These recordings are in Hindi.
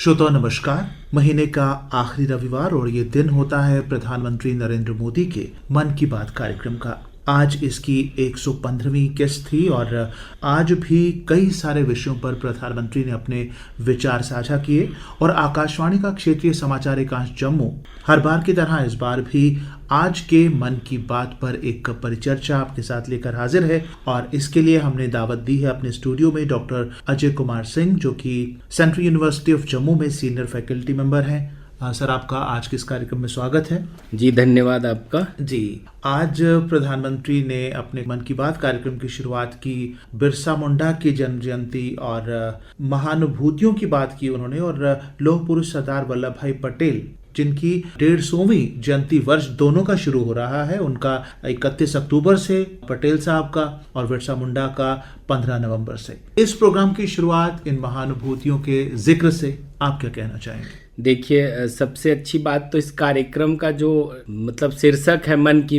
श्रोताओं नमस्कार। महीने का आखिरी रविवार और ये दिन होता है प्रधानमंत्री नरेंद्र मोदी के मन की बात कार्यक्रम का। आज इसकी 115वीं किस्त थी और आज भी कई सारे विषयों पर प्रधानमंत्री ने अपने विचार साझा किए और आकाशवाणी का क्षेत्रीय समाचार एकांश जम्मू हर बार की तरह इस बार भी आज के मन की बात पर एक परिचर्चा आपके साथ लेकर हाजिर है और इसके लिए हमने दावत दी है अपने स्टूडियो में डॉक्टर अजय कुमार सिंह, जो कि सेंट्रल यूनिवर्सिटी ऑफ जम्मू में सीनियर फैकल्टी मेंबर हैं। सर, आपका आज के इस कार्यक्रम में स्वागत है। जी धन्यवाद आपका। जी, आज प्रधानमंत्री ने अपने मन की बात कार्यक्रम की शुरुआत की बिरसा मुंडा की जन्म जयंती और महानुभूतियों की बात की उन्होंने, और लौह पुरुष सरदार वल्लभ भाई पटेल जिनकी 150वीं जयंती वर्ष दोनों का शुरू हो रहा है, उनका 31 अक्टूबर से पटेल साहब का और बिरसा मुंडा का 15 नवंबर से। इस प्रोग्राम की शुरुआत इन महानुभूतियों के जिक्र से आप क्या कहना चाहेंगे? देखिए, सबसे अच्छी बात तो इस कार्यक्रम का जो शीर्षक है मन की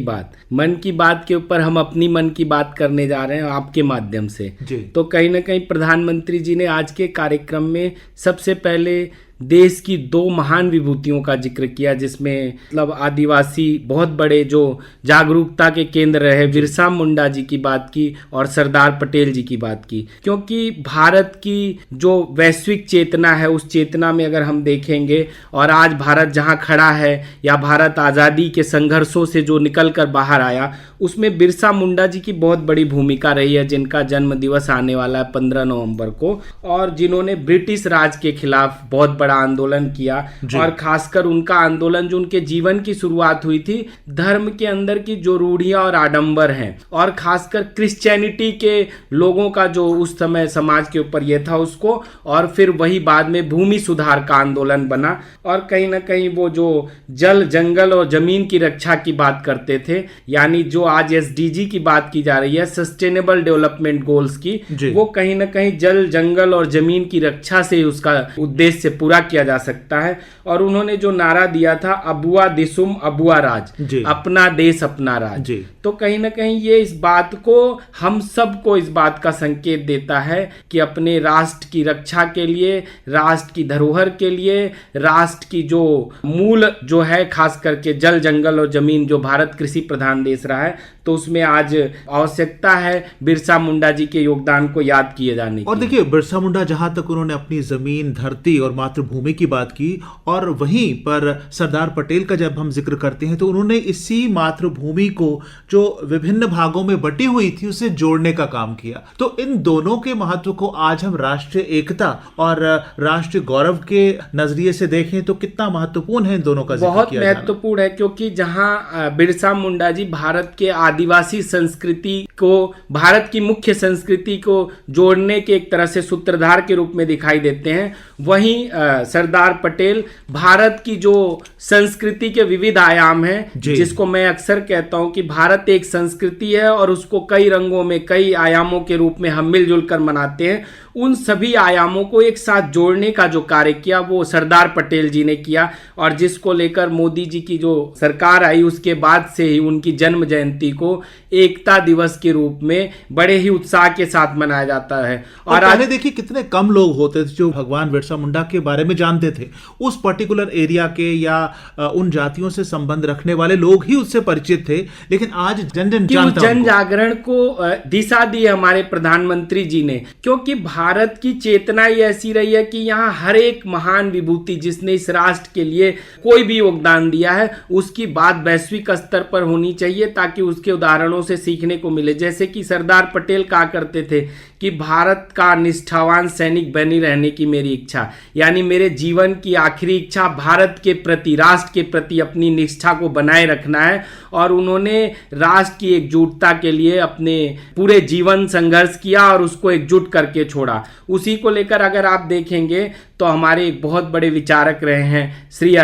बात के ऊपर हम अपनी मन की बात करने जा रहे हैं आपके माध्यम से जी। तो कहीं ना कहीं प्रधानमंत्री जी ने आज के कार्यक्रम में सबसे पहले देश की दो महान विभूतियों का जिक्र किया, जिसमें आदिवासी बहुत बड़े जो जागरूकता के केंद्र रहे बिरसा मुंडा जी की बात की और सरदार पटेल जी की बात की। क्योंकि भारत की जो वैश्विक चेतना है उस चेतना में अगर हम देखेंगे और आज भारत जहां खड़ा है या भारत आज़ादी के संघर्षों से जो निकल कर बाहर आया, उसमें बिरसा मुंडा जी की बहुत बड़ी भूमिका रही है, जिनका जन्म दिवस आने वाला है 15 नवंबर को, और जिन्होंने ब्रिटिश राज के खिलाफ बहुत बड़ा आंदोलन किया। और खासकर उनका आंदोलन जो उनके जीवन की शुरुआत हुई थी धर्म के अंदर की जो रूढ़ियां और आडंबर हैं और खासकर क्रिश्चियनिटी के लोगों का जो उस समय समाज के ऊपर यह था उसको, और फिर वही बाद में भूमि सुधार का आंदोलन बना। और कहीं ना कहीं वो जो जल जंगल और जमीन की रक्षा की बात करते थे, यानी जो आज एसडीजी की बात की जा रही है सस्टेनेबल डेवलपमेंट गोल्स की, वो कहीं ना कहीं जल जंगल और जमीन की रक्षा से उसका उद्देश्य पूरा किया जा सकता है। और उन्होंने जो नारा दिया था अबुआ दिसुम अबुआ राज, अपना देश अपना राज, तो कहीं ना कहीं ये इस बात को हम सबको इस बात का संकेत देता है कि अपने राष्ट्र की रक्षा के लिए, राष्ट्र की धरोहर के लिए, राष्ट्र की जो मूल जो है खास करके जल जंगल और जमीन, जो भारत कृषि प्रधान देश रहा है, तो उसमें आज आवश्यकता है बिरसा मुंडा जी के योगदान को याद किए जाने की। और देखिए, बिरसा मुंडा जहां तक उन्होंने अपनी जमीन, धरती और मातृभूमि की बात की, और वहीं पर सरदार पटेल का जब हम जिक्र करते हैं तो उन्होंने इसी मातृभूमि को जो विभिन्न भागों में बटी हुई थी उसे जोड़ने का काम किया। तो इन दोनों के महत्व को आज हम राष्ट्रीय एकता और राष्ट्रीय गौरव के नजरिए से देखें तो कितना महत्वपूर्ण है इन दोनों का जिक्र बहुत किया जाना। महत्वपूर्ण है, क्योंकि जहां बिरसा मुंडा जी भारत के आदिवासी संस्कृति को, भारत की मुख्य संस्कृति को जोड़ने के एक तरह से सूत्रधार के रूप में दिखाई देते हैं, वहीं सरदार पटेल भारत की जो संस्कृति के विविध आयाम हैं, जिसको मैं अक्सर कहता हूं कि भारत एक संस्कृति है और उसको कई रंगों में, कई आयामों के रूप में हम मिलजुल कर मनाते हैं, उन सभी आयामों को एक साथ जोड़ने का जो कार्य किया वो सरदार पटेल जी ने किया। और जिसको लेकर मोदी जी की जो सरकार आई उसके बाद से ही उनकी जन्म जयंती को एकता दिवस के रूप में बड़े ही उत्साह के साथ मनाया जाता है। और पहले देखिए कितने कम लोग होते थे जो भगवान बिरसा मुंडा के बारे में जानते थे, उस पर्टिकुलर एरिया के या उन जातियों से संबंध रखने वाले लोग ही उससे परिचित थे, लेकिन आज जन जन जानता है। जन जागरण को दिशा दी हमारे प्रधानमंत्री जी ने, क्योंकि भारत की चेतना ही ऐसी रही है कि यहाँ हर एक महान विभूति जिसने इस राष्ट्र के लिए कोई भी योगदान दिया है उसकी बात वैश्विक स्तर पर होनी चाहिए, ताकि उसके उदाहरणों से सीखने को मिले। जैसे कि सरदार पटेल कहा करते थे कि भारत का निष्ठावान सैनिक बनी रहने की मेरी इच्छा, यानी मेरे जीवन की आखिरी इच्छा भारत के प्रति, राष्ट्र के प्रति अपनी निष्ठा को बनाए रखना है। और उन्होंने राष्ट्र की एकजुटता के लिए अपने पूरे जीवन संघर्ष किया और उसको एकजुट करके छोड़ा। उसी को लेकर अगर आप देखेंगे तो हमारे एक बहुत बड़े विचारक रहे हैं श्री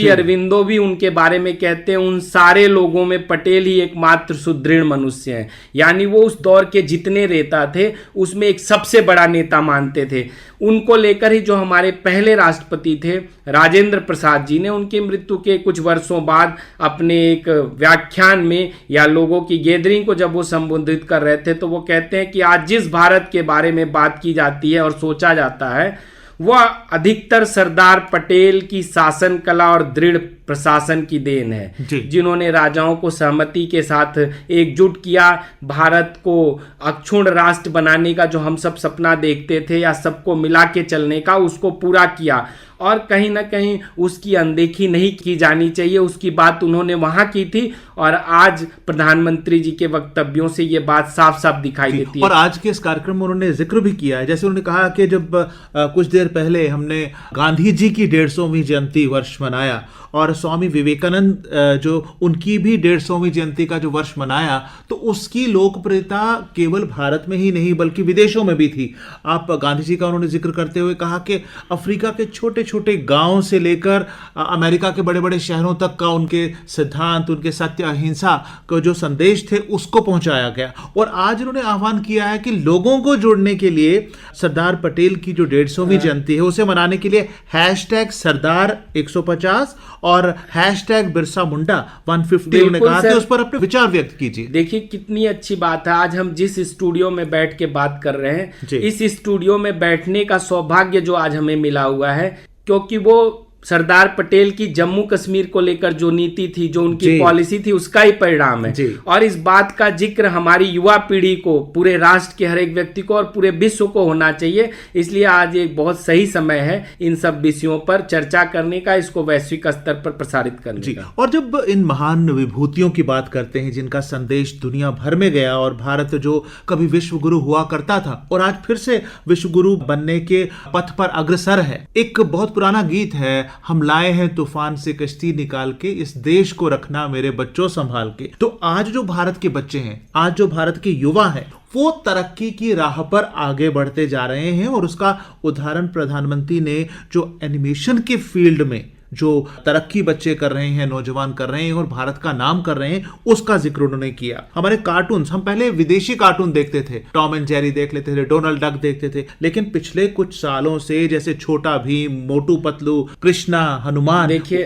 अरविंदो भी उनके बारे में कहते हैं उन सारे लोगों में पटेल ही एकमात्र सुदृढ़ मनुष्य हैं, यानी वो उस दौर के जितने नेता थे उसमें एक सबसे बड़ा नेता मानते थे। उनको लेकर ही जो हमारे पहले राष्ट्रपति थे राजेंद्र प्रसाद जी ने उनकी मृत्यु के कुछ वर्षों बाद अपने एक व्याख्यान में या लोगों की गैदरिंग को जब वो संबोधित कर रहे थे तो वो कहते हैं कि आज जिस भारत के बारे में बात की जाती है और सोचा जाता है वह अधिकतर सरदार पटेल की शासन कला और दृढ़ प्रशासन की देन है, जिन्होंने राजाओं को सहमति के साथ एकजुट किया, भारत को अक्षुण्ण राष्ट्र बनाने का जो हम सब सपना देखते थे या सबको मिला के चलने का, उसको पूरा किया। और कहीं ना कहीं उसकी अनदेखी नहीं की जानी चाहिए, उसकी बात उन्होंने वहां की थी और आज प्रधानमंत्री जी के वक्तव्यों से ये बात साफ साफ दिखाई देती है। और आज के इस कार्यक्रम में उन्होंने जिक्र भी किया है, जैसे उन्होंने कहा कि जब कुछ देर पहले हमने गांधी जी की 150वीं जयंती वर्ष मनाया और स्वामी विवेकानंद जो उनकी भी 150वीं जयंती का जो वर्ष मनाया, तो उसकी लोकप्रियता केवल भारत में ही नहीं बल्कि विदेशों में भी थी। आप गांधी जी का उन्होंने जिक्र करते हुए कहा कि अफ्रीका के छोटे छोटे गांवों से लेकर अमेरिका के बड़े बड़े शहरों तक का उनके सिद्धांत, उनके सत्य अहिंसा का जो संदेश थे उसको पहुंचाया गया। और आज उन्होंने आह्वान किया है कि लोगों को जोड़ने के लिए सरदार पटेल की जो 150वीं जयंती है उसे मनाने के लिए #सरदार 150 और #बिरसा मुंडा 150 उन्होंने कहा कि उस पर अपने विचार व्यक्त कीजिए। देखिए कितनी अच्छी बात है, आज हम जिस स्टूडियो में बैठ के बात कर रहे हैं, इस स्टूडियो में बैठने का सौभाग्य जो आज हमें मिला हुआ है, क्योंकि वो सरदार पटेल की जम्मू कश्मीर को लेकर जो नीति थी, जो उनकी पॉलिसी थी, उसका ही परिणाम है। और इस बात का जिक्र हमारी युवा पीढ़ी को, पूरे राष्ट्र के हर एक व्यक्ति को और पूरे विश्व को होना चाहिए। इसलिए आज एक बहुत सही समय है इन सब विषयों पर चर्चा करने का, इसको वैश्विक स्तर पर प्रसारित करने का। और जब इन महान विभूतियों की बात करते हैं जिनका संदेश दुनिया भर में गया और भारत जो कभी विश्व गुरु हुआ करता था और आज फिर से विश्व गुरु बनने के पथ पर अग्रसर है, एक बहुत पुराना गीत है, हम लाए हैं तूफान से कश्ती निकाल के, इस देश को रखना मेरे बच्चों संभाल के। तो आज जो भारत के बच्चे हैं, आज जो भारत के युवा हैं, वो तरक्की की राह पर आगे बढ़ते जा रहे हैं। और उसका उदाहरण प्रधानमंत्री ने जो एनिमेशन के फील्ड में जो तरक्की बच्चे कर रहे हैं, नौजवान कर रहे हैं और भारत का नाम कर रहे हैं, उसका जिक्र उन्होंने किया। हमारे कार्टून्स, हम पहले विदेशी कार्टून देखते थे, टॉम एंड जेरी देख लेते थे, डोनाल्ड डक देखते थे, लेकिन पिछले कुछ सालों से जैसे छोटा भीम, मोटू पतलू, कृष्णा, हनुमान, देखिए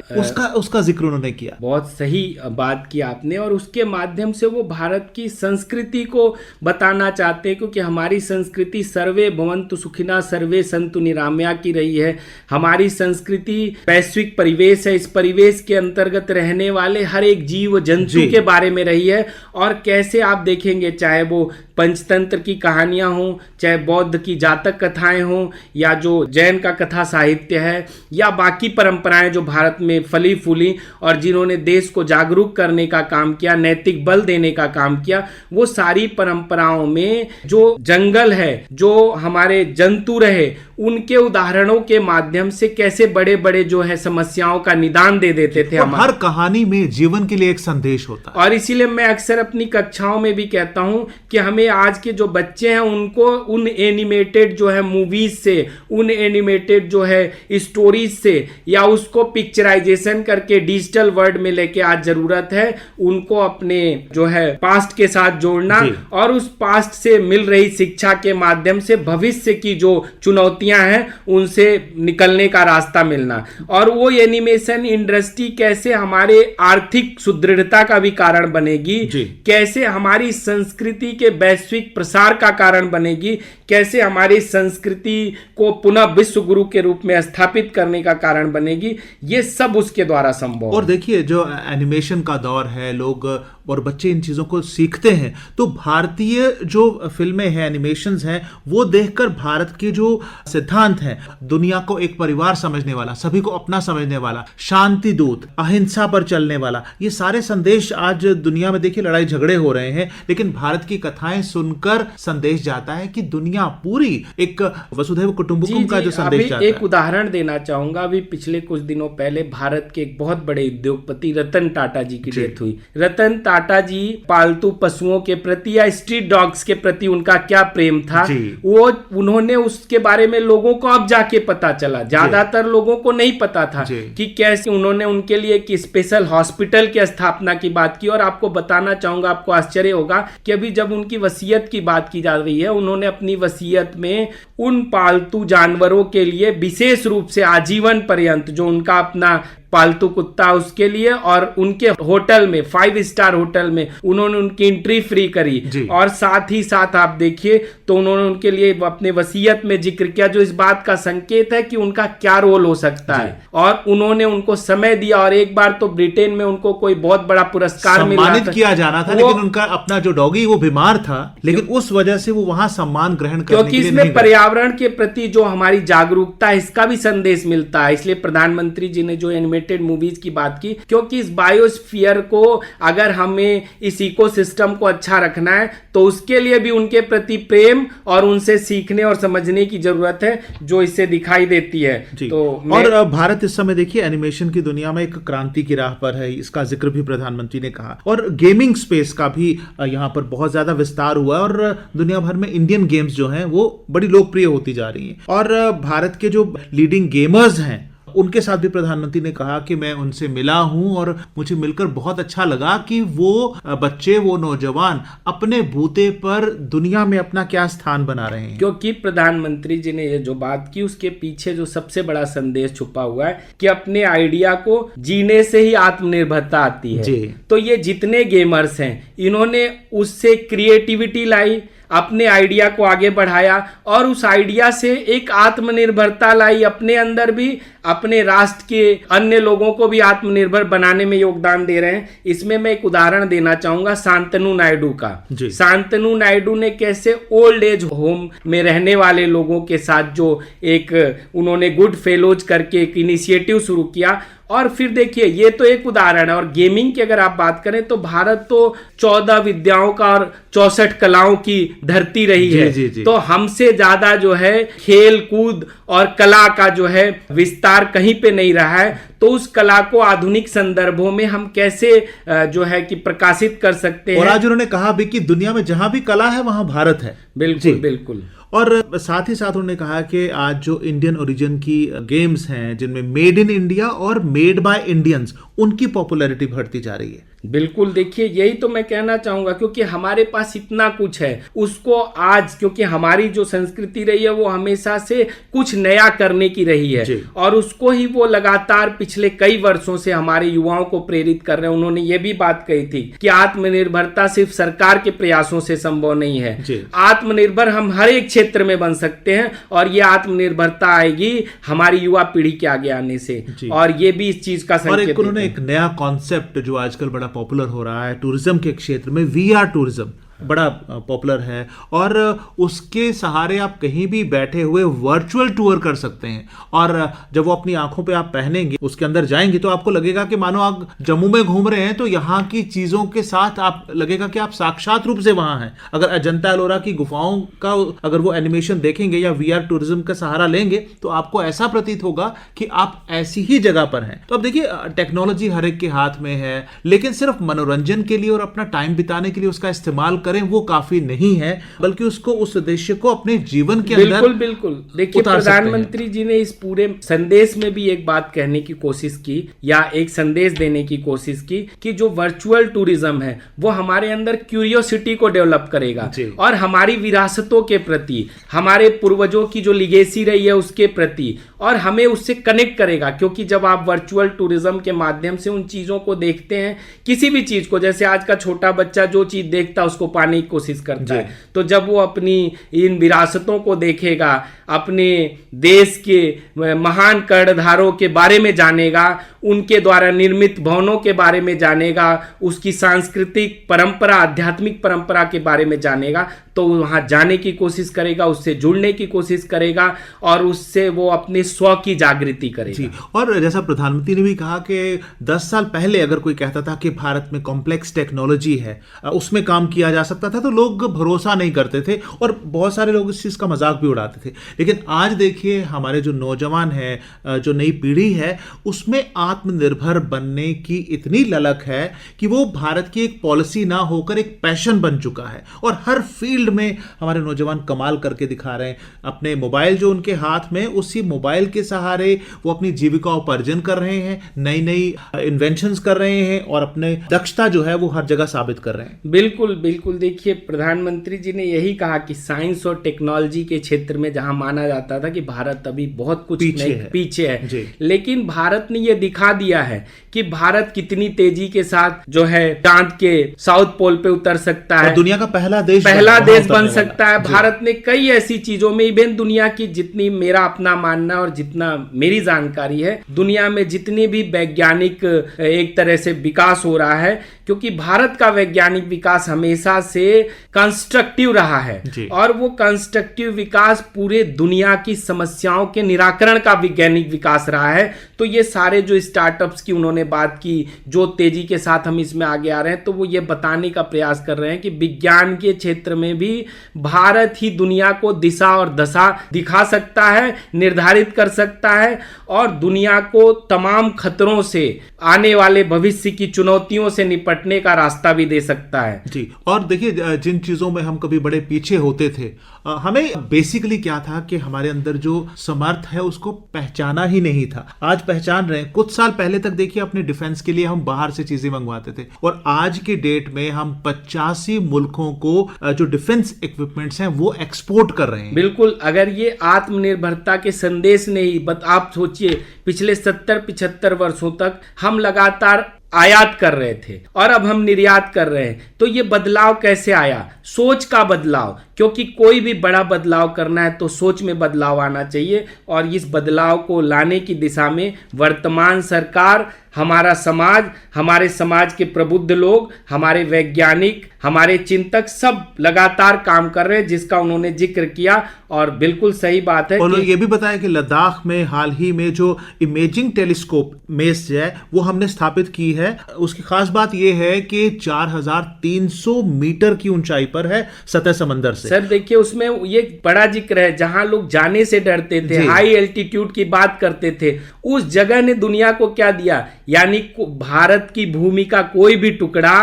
उसका जिक्र उन्होंने किया। बहुत सही बात की आपने। और उसके माध्यम से वो भारत की संस्कृति को बताना चाहते हैं, क्योंकि हमारी संस्कृति सर्वे भवन्तु सुखिनः सर्वे सन्तु निरामया की रही है। हमारी संस्कृति वैश्विक परिवेश है, इस परिवेश के अंतर्गत रहने वाले हर एक जीव जंतु के बारे में रही है। और कैसे आप देखेंगे, चाहे वो पंचतंत्र की कहानियां हों, चाहे बौद्ध की जातक कथाएं हों, या जो जैन का कथा साहित्य है, या बाकी परंपराएं जो भारत में फली फूली और जिन्होंने देश को जागरूक करने का काम किया, नैतिक बल देने का काम किया, वो सारी परंपराओं में जो जंगल है, जो हमारे जंतु रहे, उनके उदाहरणों के माध्यम से कैसे बड़े बड़े जो है समस्याओं का निदान दे देते थे। हर कहानी में जीवन के लिए एक संदेश होता है। और इसीलिए मैं अक्सर अपनी कक्षाओं में भी कहता हूं कि हमें आज के जो बच्चे हैं उनको उन एनिमेटेड जो है मूवीज से, उन एनिमेटेड जो है स्टोरीज से, या उसको पिक्चराइजेशन करके डिजिटल वर्ल्ड में लेके आज जरूरत है उनको अपने जो है पास्ट के साथ जोड़ना और उस पास्ट से मिल रही शिक्षा के माध्यम से भविष्य की जो चुनौतियां हैं उनसे निकलने का रास्ता मिलना। और वो एनिमेशन इंडस्ट्री कैसे हमारे आर्थिक सुदृढ़ता का भी कारण बनेगी, कैसे हमारी संस्कृति के वैश्विक प्रसार का कारण बनेगी, कैसे हमारी संस्कृति को पुनः विश्व गुरु के रूप में स्थापित करने का कारण बनेगी, ये सब उसके द्वारा संभव। और देखिए जो एनिमेशन का दौर है, लोग और बच्चे इन चीज़ों को सीखते हैं, तो भारतीय जो फिल्में हैं, एनिमेशंस हैं, वो देखकर भारत के जो सिद्धांत हैं, दुनिया को एक परिवार समझने वाला, सभी को अपना समझने वाला, शांति दूत, अहिंसा पर चलने वाला, ये सारे संदेश आज दुनिया में देखिए लड़ाई झगड़े हो रहे हैं, लेकिन भारत की कथाएं सुनकर संदेश जाता है कि दुनिया पूरी एक वसुधैव कुटुंबकम का जो संदेश जाता है। एक उदाहरण देना चाहूंगा। अभी पिछले कुछ दिनों पहले भारत के एक बहुत बड़े उद्योगपति रतन टाटा जी की डेथ हुई। रतन टाटा जी पालतू पशुओं के प्रति या स्ट्रीट डॉग्स के प्रति उनका क्या प्रेम था, वो उन्होंने उसके बारे में लोगों को अब जाके पता चला, ज्यादातर लोगों को नहीं पता था कि कैसे उन्होंने उनके लिए एक स्पेशल हॉस्पिटल की स्थापना की बात की। और आपको बताना चाहूंगा, आपको आश्चर्य होगा कि अभी जब उनकी वसीयत की बात की जा रही है, उन्होंने अपनी वसीयत में उन पालतू जानवरों के लिए विशेष रूप से आजीवन पर्यंत जो उनका अपना पालतू कुत्ता उसके लिए, और उनके होटल में 5 स्टार होटल में उन्होंने उनकी एंट्री फ्री करी। और साथ ही साथ आप देखिए तो उन्होंने उनके लिए अपने वसीयत में जिक्र किया, जो इस बात का संकेत है कि उनका क्या रोल हो सकता है। और उन्होंने उनको समय दिया, और एक बार तो ब्रिटेन में उनको कोई बहुत बड़ा पुरस्कार सम्मानित किया जाना था, लेकिन उनका अपना जो डॉगी वो बीमार था, लेकिन उस वजह से वो वहां सम्मान ग्रहण करने क्योंकि इसमें पर्यावरण के प्रति जो हमारी जागरूकता है इसका भी संदेश मिलता है। इसलिए प्रधानमंत्री जी ने जो एनिमेटेड मूवीज की बात की, क्योंकि इस बायोस्फीयर को अगर हमें इस इकोसिस्टम को अच्छा रखना है तो उसके लिए भी उनके प्रति प्रेम और उनसे सीखने और समझने की जरूरत है, जो इससे दिखाई देती है। तो और भारत इस समय देखिए एनिमेशन की दुनिया में एक क्रांति की राह पर है, इसका जिक्र भी प्रधानमंत्री ने कहा। और गेमिंग स्पेस का भी यहाँ पर बहुत ज्यादा विस्तार हुआ, और दुनिया भर में इंडियन गेम्स जो हैं वो बड़ी लोकप्रिय होती जा रही हैं। और भारत के जो लीडिंग गेमर्स हैं उनके साथ भी प्रधानमंत्री ने कहा कि मैं उनसे मिला हूं और मुझे मिलकर बहुत अच्छा लगा कि वो बच्चे, वो नौजवान अपने बूते पर दुनिया में अपना क्या स्थान बना रहे हैं। क्योंकि प्रधानमंत्री जी ने ये जो बात की उसके पीछे जो सबसे बड़ा संदेश छुपा हुआ है कि अपने आइडिया को जीने से ही आत्मनिर्भरता आती है। तो ये जितने गेमर्स हैं इन्होंने उससे क्रिएटिविटी लाई, अपने आइडिया को आगे बढ़ाया, और उस आइडिया से एक आत्मनिर्भरता लाई अपने अंदर भी, अपने राष्ट्र के अन्य लोगों को भी आत्मनिर्भर बनाने में योगदान दे रहे हैं। इसमें मैं एक उदाहरण देना चाहूंगा शांतनु नायडू का। शांतनु नायडू ने कैसे ओल्ड एज होम में रहने वाले लोगों के साथ जो एक उन्होंने गुड फेलोज करके एक इनिशिएटिव शुरू किया। और फिर देखिए ये तो एक उदाहरण है। और गेमिंग की अगर आप बात करें तो भारत तो 14 विद्याओं का और 64 कलाओं की धरती रही है। तो हमसे ज्यादा जो है खेल कूद और कला का जो है विस्तार कहीं पे नहीं रहा है। तो उस कला को आधुनिक संदर्भों में हम कैसे जो है कि प्रकाशित कर सकते हैं। और आज उन्होंने कहा भी कि दुनिया में जहां भी कला है वहां भारत है। बिल्कुल बिल्कुल। और साथ ही साथ उन्होंने कहा कि आज जो इंडियन ओरिजिन की गेम्स हैं जिनमें मेड इन इंडिया और मेड बाय इंडियंस, उनकी पॉपुलैरिटी बढ़ती जा रही है। बिल्कुल, देखिए यही तो मैं कहना चाहूंगा, क्योंकि हमारे पास इतना कुछ है, उसको आज क्योंकि हमारी जो संस्कृति रही है वो हमेशा से कुछ नया करने की रही है, और उसको ही वो लगातार पिछले कई वर्षों से हमारे युवाओं को प्रेरित कर रहे हैं। उन्होंने ये भी बात कही थी कि आत्मनिर्भरता सिर्फ सरकार के प्रयासों से संभव नहीं है, आत्मनिर्भर हम हर एक क्षेत्र में बन सकते हैं, और ये आत्मनिर्भरता आएगी हमारी युवा पीढ़ी के आगे आने से। और ये भी इस चीज का संकेत। उन्होंने एक नया कॉन्सेप्ट जो आजकल बड़ा पॉपुलर हो रहा है टूरिज्म के क्षेत्र में, VR टूरिज्म बड़ा पॉपुलर है, और उसके सहारे आप कहीं भी बैठे हुए वर्चुअल टूर कर सकते हैं। और जब वो अपनी आंखों पे आप पहनेंगे, उसके अंदर जाएंगे, तो आपको लगेगा कि मानो आप जम्मू में घूम रहे हैं, तो यहाँ की चीजों के साथ आप लगेगा कि आप साक्षात रूप से वहां हैं। अगर अजंता एलोरा की गुफाओं का अगर वो एनिमेशन देखेंगे या VR टूरिज्म का सहारा लेंगे, तो आपको ऐसा प्रतीत होगा कि आप ऐसी ही जगह पर हैं। तो अब देखिए टेक्नोलॉजी हर एक के हाथ में है, लेकिन सिर्फ मनोरंजन के लिए और अपना टाइम बिताने के लिए उसका इस्तेमाल करें वो काफी नहीं है, बल्कि उसको उस उद्देश्य को अपने जीवन के अंदर बिल्कुल देखिए प्रधानमंत्री जी ने इस पूरे संदेश में भी एक बात कहने की कोशिश की, या एक संदेश देने की कोशिश की कि जो वर्चुअल टूरिज्म है वो हमारे अंदर क्यूरियोसिटी को डेवलप करेगा, और हमारी विरासतों के प्रति, हमारे पूर्वजों की जो लिगेसी रही है उसके प्रति, और हमें उससे कनेक्ट करेगा। क्योंकि जब आप वर्चुअल टूरिज्म के माध्यम से उन चीजों को देखते हैं, किसी भी चीज को, जैसे आज का छोटा बच्चा जो चीज देखता है उसको पाने की कोशिश करता है, तो जब वो अपनी इन विरासतों को देखेगा, अपने देश के महान कर्णधारों के बारे में जानेगा, उनके द्वारा निर्मित भवनों के बारे में जानेगा, उसकी सांस्कृतिक परंपरा, आध्यात्मिक परंपरा के बारे में जानेगा, तो वहां जाने की कोशिश करेगा, उससे जुड़ने की कोशिश करेगा, और उससे वो अपने स्व की जागृति करेगा। और जैसा प्रधानमंत्री ने भी कहा कि 10 साल पहले अगर कोई कहता था कि भारत में कॉम्प्लेक्स टेक्नोलॉजी है, उसमें काम किया जा सकता था, तो लोग भरोसा नहीं करते थे, और बहुत सारे लोग इस चीज का मजाक भी उड़ाते थे। लेकिन आज देखिए हमारे जो नौजवान है, जो नई पीढ़ी है, उसमें आत्मनिर्भर बनने की इतनी ललक है कि वो भारत की एक पॉलिसी ना होकर एक पैशन बन चुका है, और हर फील्ड में हमारे नौजवान कमाल करके दिखा रहे हैं। अपने मोबाइल जो उनके हाथ में, उसी मोबाइल के सहारे वो अपनी जीविका उपार्जन कर रहे हैं, नई नई इन्वेंशंस कर रहे हैं, और अपने दक्षता जो है वो हर जगह साबित कर रहे हैं। बिल्कुल बिल्कुल, बिल्कुल, देखिए प्रधानमंत्री जी ने यही कहा कि साइंस और टेक्नोलॉजी के क्षेत्र में जहां माना जाता था कि भारत अभी बहुत कुछ पीछे है, लेकिन भारत ने ये दिखा दिया है कि भारत कितनी तेजी के साथ जो है चांद के साउथ पोल पे उतर सकता है, दुनिया का पहला देश बन सकता है। भारत ने कई ऐसी चीजों में, इवन दुनिया की जितनी, मेरा अपना मानना और जितना मेरी जानकारी है, दुनिया में जितने भी वैज्ञानिक एक तरह से विकास हो रहा है, क्योंकि भारत का वैज्ञानिक विकास हमेशा से कंस्ट्रक्टिव रहा है और वो कंस्ट्रक्टिव विकास पूरे दुनिया की समस्याओं के निराकरण का वैज्ञानिक विकास रहा है। तो ये सारे जो स्टार्टअप्स की उन्होंने बात की, जो तेजी के साथ हम इसमें आगे आ रहे हैं, तो वो ये बताने का प्रयास कर रहे हैं कि विज्ञान के क्षेत्र में भी भारत ही दुनिया को दिशा और दशा दिखा सकता है, निर्धारित कर सकता है और दुनिया को तमाम खतरों से, आने वाले भविष्य की चुनौतियों से निपटने का रास्ता भी दे सकता है। जी, और देखिए जिन चीजों में हम कभी बड़े पीछे होते थे, हमें बेसिकली क्या था कि हमारे अंदर जो समर्थ है उसको पहचाना ही नहीं था। आज पहचान रहे हैं। कुछ साल पहले तक देखिए अपने डिफेंस के लिए हम बाहर से चीजें मंगवाते थे और आज के डेट में हम 85 मुल्कों को जो डिफेंस इक्विपमेंट्स हैं वो एक्सपोर्ट कर रहे हैं। बिल्कुल, अगर ये आत्मनिर्भरता के संदेश नहीं, आप सोचिए पिछले 70-75 वर्षों तक हम लगातार आयात कर रहे थे और अब हम निर्यात कर रहे हैं, तो ये बदलाव कैसे आया? सोच का बदलाव, क्योंकि कोई भी बड़ा बदलाव करना है तो सोच में बदलाव आना चाहिए और इस बदलाव को लाने की दिशा में वर्तमान सरकार, हमारा समाज, हमारे समाज के प्रबुद्ध लोग, हमारे वैज्ञानिक, हमारे चिंतक सब लगातार काम कर रहे हैं, जिसका उन्होंने जिक्र किया और बिल्कुल सही बात है। और ये भी बताया कि लद्दाख में हाल ही में जो इमेजिंग टेलीस्कोप मेस है वो हमने स्थापित की है। उसकी खास बात यह है कि 4300 मीटर की ऊंचाई पर है सतह समंदर से। सर देखिए, उसमें ये बड़ा जिक्र है, जहां लोग जाने से डरते थे, हाई एल्टीट्यूड की बात करते थे, उस जगह ने दुनिया को क्या दिया? यानी भारत की भूमि का कोई भी टुकड़ा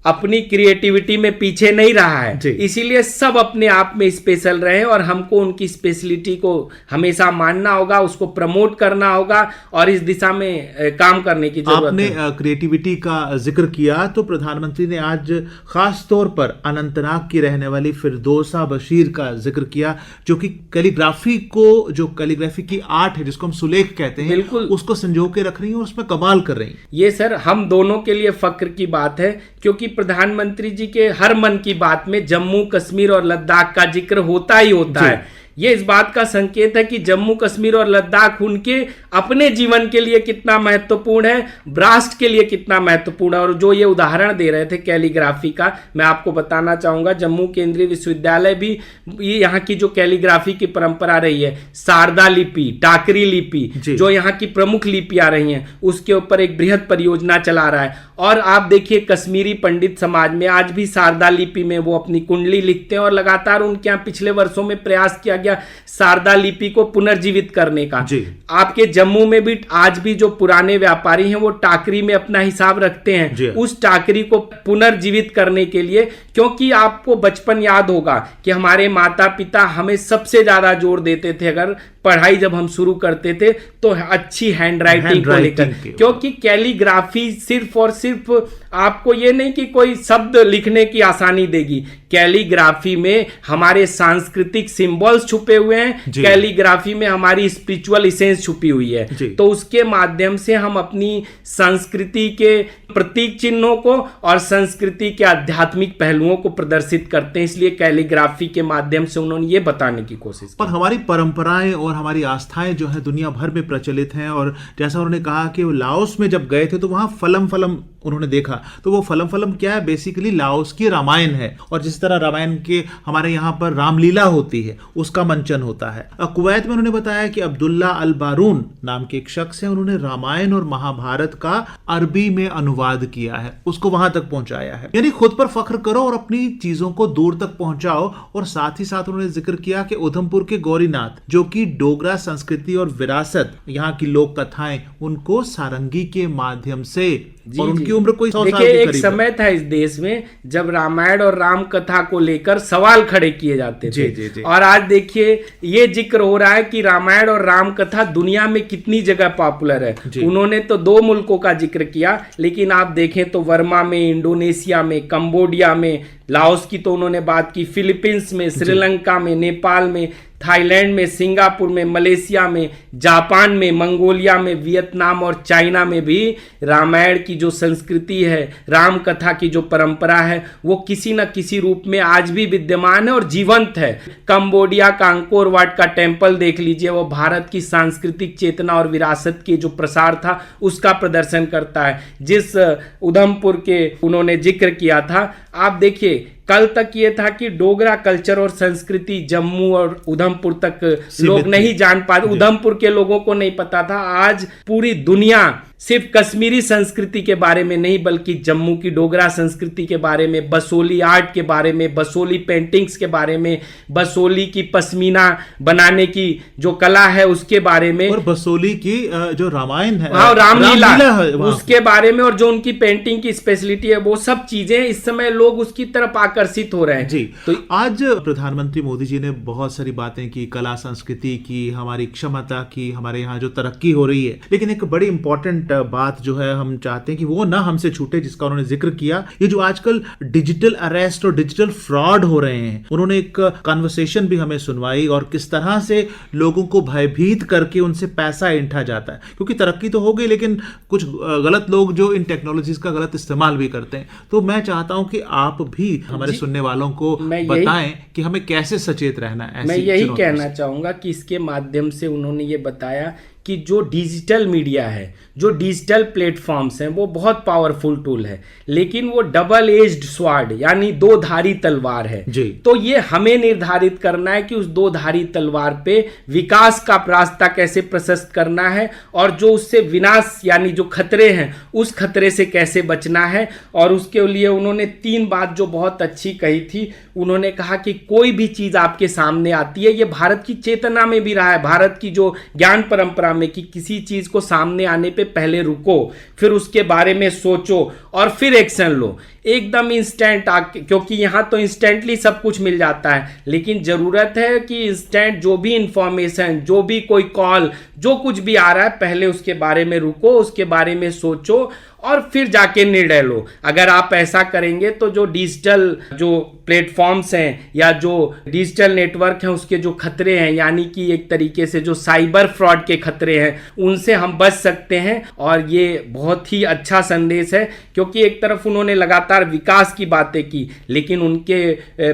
अपनी क्रिएटिविटी में पीछे नहीं रहा है, इसीलिए सब अपने आप में स्पेशल रहे और हमको उनकी स्पेशलिटी को हमेशा मानना होगा, उसको प्रमोट करना होगा और इस दिशा में काम करने की जरूरत है। आपने क्रिएटिविटी का जिक्र किया तो प्रधानमंत्री ने आज खास तौर पर अनंतनाग की रहने वाली फिरदौसा बशीर का जिक्र किया, जो कि कैलीग्राफी की आर्ट है, जिसको हम सुलेख कहते हैं, बिल्कुल उसको संजो के रख रही है और उसमें कमाल कर रही है। ये सर हम दोनों के लिए फक्र की बात है, क्योंकि प्रधानमंत्री जी के हर मन की बात में जम्मू कश्मीर और लद्दाख का जिक्र होता ही होता है। ये इस बात का संकेत है कि जम्मू कश्मीर और लद्दाख उनके अपने जीवन के लिए कितना महत्वपूर्ण है, राष्ट्र के लिए कितना महत्वपूर्ण है। और जो ये उदाहरण दे रहे थे कैलीग्राफी का, मैं आपको बताना चाहूंगा, जम्मू केंद्रीय विश्वविद्यालय भी यहाँ की जो कैलीग्राफी की परंपरा रही है, शारदा लिपि, टाकरी लिपि, जो यहाँ की प्रमुख लिपियां रही हैं, उसके ऊपर एक बृहद परियोजना चला रहा है। और आप देखिए कश्मीरी पंडित समाज में आज भी शारदा लिपि में वो अपनी कुंडली लिखते हैं और लगातार उनके यहाँ पिछले वर्षों में प्रयास किया गया शारदा लिपि को पुनर्जीवित करने का। आपके जम्मू में भी आज भी जो पुराने व्यापारी हैं वो टाकरी में अपना हिसाब रखते हैं, उस टाकरी को पुनर्जीवित करने के लिए, क्योंकि आपको बचपन याद होगा कि हमारे माता पिता हमें सबसे ज्यादा जोर देते थे, अगर पढ़ाई जब हम शुरू करते थे तो अच्छी हैंडराइटिंग को लेकर, क्योंकि कैलीग्राफी सिर्फ और सिर्फ आपको ये नहीं कि कोई शब्द लिखने की आसानी देगी, कैलीग्राफी में हमारे सांस्कृतिक सिंबल्स छुपे हुए हैं, कैलीग्राफी में हमारी स्पिरिचुअल इसेंस छुपी हुई है, तो उसके माध्यम से हम अपनी संस्कृति के प्रतीक चिन्हों को और संस्कृति के आध्यात्मिक पहलुओं को प्रदर्शित करते हैं। इसलिए कैलीग्राफी के माध्यम से उन्होंने ये बताने की कोशिश की। पर हमारी परंपराएं और हमारी आस्थाएं जो है दुनिया भर में प्रचलित हैं, और जैसा उन्होंने कहा कि वो लाओस में जब गए थे तो वहां फलम उन्होंने देखा, तो वो फलम क्या है? बेसिकली लाओस की रामायण है, और जिस तरह रामायण के हमारे यहाँ पर रामलीला होती है उसका मंचन होता है। कुवैत में उन्होंने बताया कि अब्दुल्ला अल बारून नाम के एक शख्स है, उन्होंने रामायण और महाभारत का अरबी में अनुवाद किया है, उसको वहां तक पहुंचाया है। यानी खुद पर फख्र करो और अपनी चीजों को दूर तक पहुंचाओ। और साथ ही साथ उन्होंने जिक्र किया कि उधमपुर के गौरीनाथ, जो कि डोगरा संस्कृति और विरासत, यहाँ की लोक कथाएं, उनको सारंगी के माध्यम से और उनकी उम्र कोई 100 साल देखिए, के एक करीब है। समय था इस देश में जब रामायण और राम कथा को लेकर सवाल खड़े किए जाते थे। जी। और आज देखिए ये जिक्र हो रहा है कि रामायण और राम कथा दुनिया में कितनी जगह पॉपुलर है। उन्होंने तो 2 मुल्कों का जिक्र किया, लेकिन आप देखें तो वर्मा में, इंडोनेशिया में, कंबोडिया में, लाओस की तो उन्होंने बात की, फिलीपींस में, श्रीलंका में, नेपाल में, थाईलैंड में, सिंगापुर में, मलेशिया में, जापान में, मंगोलिया में, वियतनाम और चाइना में भी रामायण की जो संस्कृति है, राम कथा की जो परंपरा है, वो किसी न किसी रूप में आज भी विद्यमान है और जीवंत है। कंबोडिया का अंकोर वाट का टेम्पल देख लीजिए, वो भारत की सांस्कृतिक चेतना और विरासत के जो प्रसार था उसका प्रदर्शन करता है। जिस उधमपुर के उन्होंने जिक्र किया था, आप देखिए कल तक ये था कि डोगरा कल्चर और संस्कृति जम्मू और उधमपुर तक लोग नहीं जान पाते, उधमपुर के लोगों को नहीं पता था। आज पूरी दुनिया सिर्फ कश्मीरी संस्कृति के बारे में नहीं बल्कि जम्मू की डोगरा संस्कृति के बारे में, बसोली आर्ट के बारे में, बसोली पेंटिंग्स के बारे में, बसोली की पश्मीना बनाने की जो कला है उसके बारे में, और बसोली की जो रामायण है, हाँ, रामलीला है उसके बारे में, और जो उनकी पेंटिंग की स्पेशलिटी है, वो सब चीजें इस समय लोग उसकी तरफ आकर्षित हो रहे हैं। जी। तो आज प्रधानमंत्री मोदी जी ने बहुत सारी बातें की, कला संस्कृति की, हमारी क्षमता की, हमारे यहाँ जो तरक्की हो रही है, लेकिन एक बड़ी इंपॉर्टेंट बात जो है हम चाहते हैं कि वो ना हमसे छूटे, जिसका उन्होंने जिक्र किया, ये जो आजकल डिजिटल अरेस्ट और डिजिटल फ्रॉड हो रहे हैं। उन्होंने एक कन्वर्सेशन भी हमें सुनवाई और किस तरह से लोगों को भयभीत करके उनसे पैसा ऐंठा जाता है, क्योंकि तरक्की तो हो गई लेकिन कुछ गलत लोग जो इन टेक्नोलॉजीज का गलत इस्तेमाल भी करते हैं। तो मैं चाहता हूं कि आप भी हमारे सुनने वालों को बताएं कि हमें कैसे सचेत रहना है। मैं यही कहना चाहूंगा कि इसके माध्यम से उन्होंने ये बताया कि जो डिजिटल मीडिया है, जो डिजिटल प्लेटफॉर्म्स हैं, वो बहुत पावरफुल टूल है, लेकिन वो डबल एज्ड स्वार्ड यानी 2 धारी तलवार है जी। तो ये हमें निर्धारित करना है कि उस 2 धारी तलवार पे विकास का रास्ता कैसे प्रशस्त करना है और जो उससे विनाश यानी जो खतरे हैं उस खतरे से कैसे बचना है। और उसके लिए उन्होंने 3 बात जो बहुत अच्छी कही थी। उन्होंने कहा कि कोई भी चीज आपके सामने आती है, ये भारत की चेतना में भी रहा है, भारत की जो ज्ञान परंपरा में, कि किसी चीज को सामने आने पे पहले रुको, फिर उसके बारे में सोचो और फिर एक्शन लो, एकदम इंस्टेंट क्योंकि यहां तो इंस्टेंटली सब कुछ मिल जाता है, लेकिन जरूरत है कि इंस्टेंट जो भी इंफॉर्मेशन, जो भी कोई कॉल, जो कुछ भी आ रहा है, पहले उसके बारे में रुको, उसके बारे में सोचो और फिर जाके निर्णय लो। अगर आप ऐसा करेंगे तो जो डिजिटल जो प्लेटफॉर्म्स हैं या जो डिजिटल नेटवर्क हैं उसके जो खतरे हैं, यानी कि एक तरीके से जो साइबर फ्रॉड के खतरे हैं, उनसे हम बच सकते हैं। और ये बहुत ही अच्छा संदेश है, क्योंकि एक तरफ उन्होंने लगातार विकास की बातें की, लेकिन उनके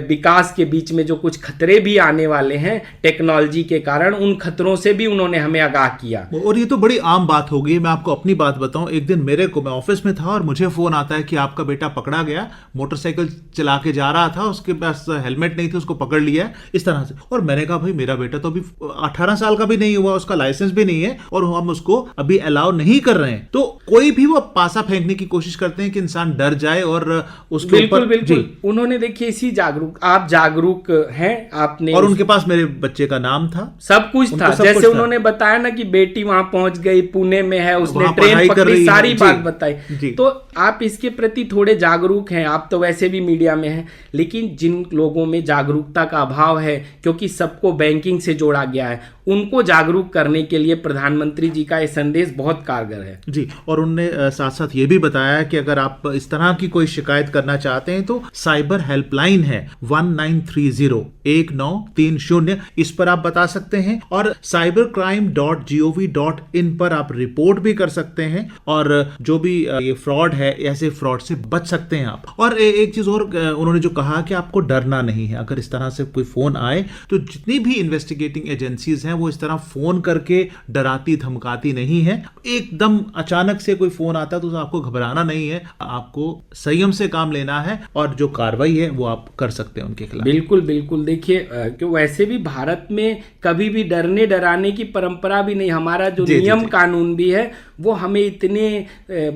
विकास के बीच में जो कुछ खतरे भी आने वाले हैं टेक्नोलॉजी के कारण, उन खतरों से भी उन्होंने हमें आगाह किया। और ये तो बड़ी आम बात हो गई। मैं आपको अपनी बात बताऊं, एक दिन मेरे को, मैं ऑफिस में था और मुझे फोन आता है कि आपका बेटा पकड़ा गया, मोटरसाइकिल चला के जा रहा था, उसके पास हेलमेट नहीं थी, उसको पकड़ लिया, इस तरह से। और मैंने कहा भाई मेरा बेटा तो अभी 18 साल का भी नहीं हुआ, उसका लाइसेंस भी नहीं है और हम उसको अभी अलाउ नहीं कर रहे हैं। तो कोई भी वो पासा फेंकने की कोशिश करते हैं कि इंसान डर जाए और उसके ऊपर। बिल्कुल उन्होंने देखिए इसी आप जागरूक हैं, आपने, और उनके पास मेरे बच्चे का नाम था, सब कुछ था, जैसे उन्होंने बताया ना कि बेटी वहां पहुंच गई, पुणे में है, उसने ट्रेन पकड़ी, सारी बात बताई। तो आप इसके प्रति थोड़े जागरूक हैं, आप तो वैसे भी मीडिया में हैं, लेकिन जिन लोगों में जागरूकता का अभाव है, क्योंकि सबको बैंकिंग से जोड़ा गया है, उनको जागरूक करने के लिए प्रधानमंत्री जी का ये संदेश बहुत कारगर है। जी, और उनने साथ साथ ये भी बताया कि अगर आप इस तरह की कोई शिकायत करना चाहते हैं तो साइबर हेल्पलाइन है 1930 इस पर आप बता सकते हैं, और cybercrime.gov.in पर आप रिपोर्ट भी कर सकते हैं और जो भी ये फ्रॉड है, ऐसे फ्रॉड से बच सकते हैं आप। और एक चीज और उन्होंने जो कहा कि आपको डरना नहीं है, अगर इस तरह से कोई फोन आए तो जितनी भी इन्वेस्टिगेटिंग एजेंसीज हैं वो इस तरह फोन करके डराती धमकाती नहीं है। एकदम अचानक से कोई फोन आता है तो आपको घबराना नहीं है, आपको संयम से काम लेना है और जो कार्रवाई है वो आप कर सकते हैं उनके खिलाफ। बिल्कुल देखिए, क्यों वैसे भी भारत में कभी भी डरने डराने की परंपरा भी नहीं, हमारा जो नियम कानून भी है वो हमें इतने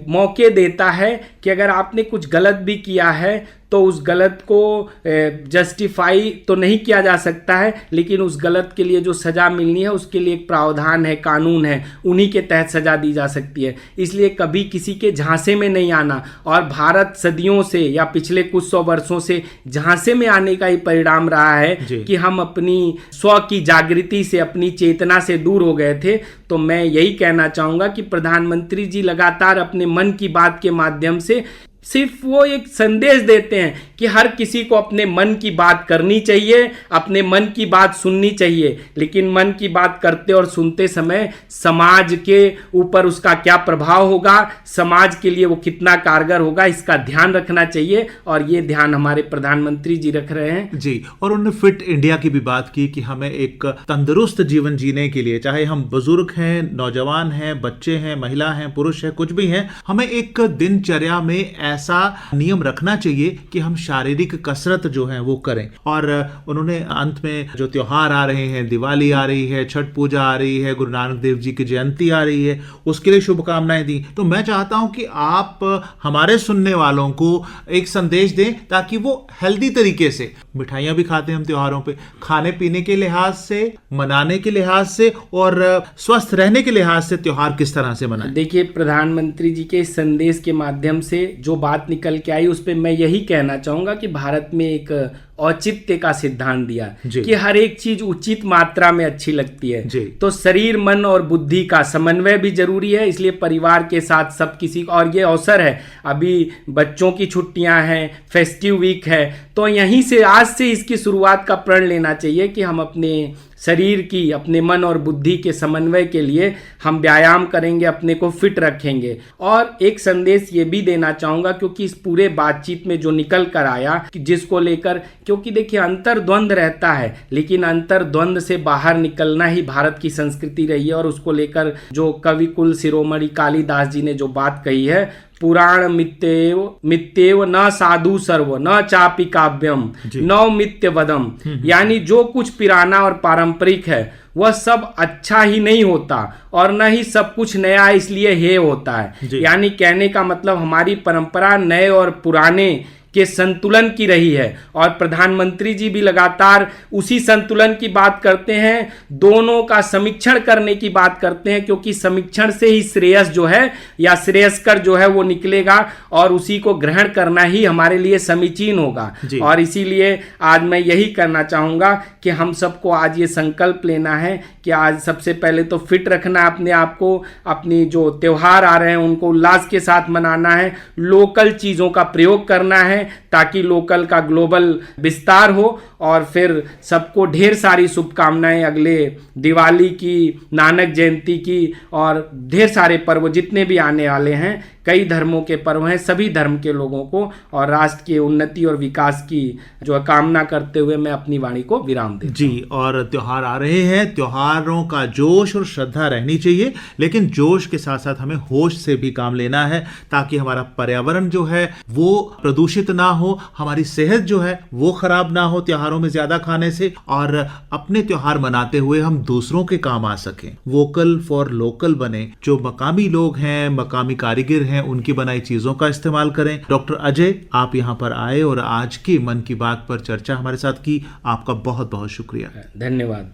मौके देता है कि अगर आपने कुछ गलत भी किया है तो उस गलत को जस्टिफाई तो नहीं किया जा सकता है, लेकिन उस गलत के लिए जो सज़ा मिलनी है उसके लिए एक प्रावधान है, कानून है, उन्हीं के तहत सज़ा दी जा सकती है। इसलिए कभी किसी के झांसे में नहीं आना, और भारत सदियों से या पिछले कुछ 100 वर्षों से झांसे में आने का ही परिणाम रहा है कि हम अपनी स्व की जागृति से, अपनी चेतना से दूर हो गए थे। तो मैं यही कहना चाहूँगा कि प्रधानमंत्री जी लगातार अपने मन की बात के माध्यम से सिर्फ वो एक संदेश देते हैं कि हर किसी को अपने मन की बात करनी चाहिए, अपने मन की बात सुननी चाहिए, लेकिन मन की बात करते और सुनते समय समाज के ऊपर उसका क्या प्रभाव होगा, समाज के लिए वो कितना कारगर होगा, इसका ध्यान रखना चाहिए। और ये ध्यान हमारे प्रधानमंत्री जी रख रहे हैं जी। और उन्होंने फिट इंडिया की भी बात की कि हमें एक तंदुरुस्त जीवन जीने के लिए, चाहे हम बुजुर्ग हैं, नौजवान हैं, बच्चे हैं, महिला हैं, पुरुष हैं, कुछ भी हैं, हमें एक दिनचर्या में ऐसा नियम रखना चाहिए कि हम शारीरिक कसरत जो है वो करें। और उन्होंने अंत में जो त्योहार आ रहे हैं, दिवाली आ रही है, छठ पूजा आ रही है, गुरु नानक देव जी की जयंती आ रही है, उसके लिए शुभकामनाएं दी। तो मैं चाहता हूं कि आप हमारे सुनने वालों को एक संदेश दें ताकि वो हेल्दी तरीके से, मिठाइयां भी खाते हैं हम त्योहारों पे, खाने पीने के लिहाज से, मनाने के लिहाज से और स्वस्थ रहने के लिहाज से त्योहार किस तरह से मनाएं। देखिए, प्रधानमंत्री जी के इस संदेश के माध्यम से जो बात निकल के आई, उस पे मैं यही कहना चाहूंगा कि भारत में एक औचित्य का सिद्धांत दिया कि हर एक चीज उचित मात्रा में अच्छी लगती है। तो शरीर, मन और बुद्धि का समन्वय भी जरूरी है। इसलिए परिवार के साथ सब किसी, और ये अवसर है, अभी बच्चों की छुट्टियां हैं, फेस्टिव वीक है, तो यहीं से, आज से इसकी शुरुआत का प्रण लेना चाहिए कि हम अपने शरीर की, अपने मन और बुद्धि के समन्वय के लिए हम व्यायाम करेंगे, अपने को फिट रखेंगे। और एक संदेश ये भी देना चाहूँगा, क्योंकि इस पूरे बातचीत में जो निकल कर आया कि जिसको लेकर, क्योंकि देखिए अंतर्द्वंद रहता है, लेकिन अंतर्द्वंद से बाहर निकलना ही भारत की संस्कृति रही है। और उसको लेकर जो कवि कुल शिरोमणि कालिदास जी ने जो बात कही है, पुराण मित्येव न साधु सर्व न चापि काव्यम नव मित्य वदम, यानी जो कुछ पुराना और पारंपरिक है वह सब अच्छा ही नहीं होता, और न ही सब कुछ नया इसलिए हे होता है। यानी कहने का मतलब हमारी परंपरा नए और पुराने के संतुलन की रही है, और प्रधानमंत्री जी भी लगातार उसी संतुलन की बात करते हैं, दोनों का समीक्षण करने की बात करते हैं, क्योंकि समीक्षण से ही श्रेयस जो है या श्रेयस्कर जो है वो निकलेगा, और उसी को ग्रहण करना ही हमारे लिए समीचीन होगा। और इसीलिए आज मैं यही करना चाहूँगा कि हम सबको आज ये संकल्प लेना है कि आज सबसे पहले तो फिट रखना है अपने आप को, अपनी जो त्योहार आ रहे हैं उनको उल्लास के साथ मनाना है, लोकल चीज़ों का प्रयोग करना है ताकि लोकल का ग्लोबल विस्तार हो। और फिर सबको ढेर सारी शुभकामनाएं अगले दिवाली की, नानक जयंती की, और ढेर सारे पर्व जितने भी आने वाले हैं, कई धर्मों के पर्व हैं, सभी धर्म के लोगों को और राष्ट्र की उन्नति और विकास की जो कामना करते हुए मैं अपनी वाणी को विराम देता हूं। जी, और त्योहार आ रहे हैं, त्योहारों का जोश और श्रद्धा रहनी चाहिए, लेकिन जोश के साथ साथ हमें होश से भी काम लेना है ताकि हमारा पर्यावरण जो है वो प्रदूषित ना हो, हमारी सेहत जो है वो खराब ना हो त्योहारों में ज्यादा खाने से, और अपने त्योहार मनाते हुए हम दूसरों के काम आ सकें। वोकल फॉर लोकल बने, जो मकामी लोग हैं, मकामी कारीगर हैं, उनकी बनाई चीजों का इस्तेमाल करें। डॉक्टर अजय, आप यहाँ पर आए और आज की मन की बात पर चर्चा हमारे साथ की, आपका बहुत बहुत शुक्रिया। धन्यवाद।